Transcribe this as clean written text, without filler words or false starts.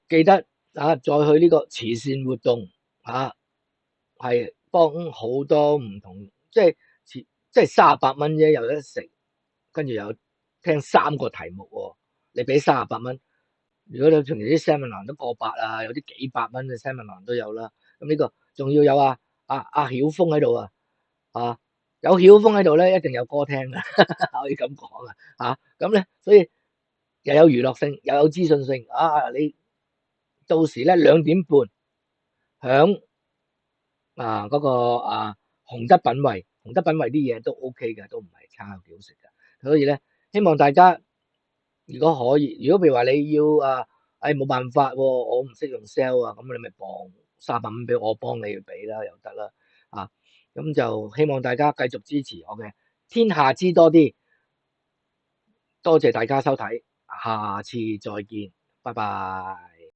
記得再去呢個慈善活動係幫好多唔同，即係38蚊啫，有得食，跟住有聽3個題目喎，你俾38蚊。如果你平時啲 seminar 都過百啊，有啲幾百蚊嘅 seminar 都有啦。咁呢個仲要有阿曉峰喺度有曉峰喺度咧，一定有歌聽㗎，可以咁講咁咧，所以又有娛樂性，又有資訊性你到時咧2點半響嗰個洪德品味，洪德品味啲嘢都 OK 嘅，都唔係差，幾好食嘅。所以咧，希望大家如果可以，如果譬如話你要冇辦法喎，我唔識用 sell 咁你咪磅38蚊俾我，幫你俾啦，又得啦咁就希望大家繼續支持我嘅天下知多啲，多謝大家收睇，下次再見，拜拜。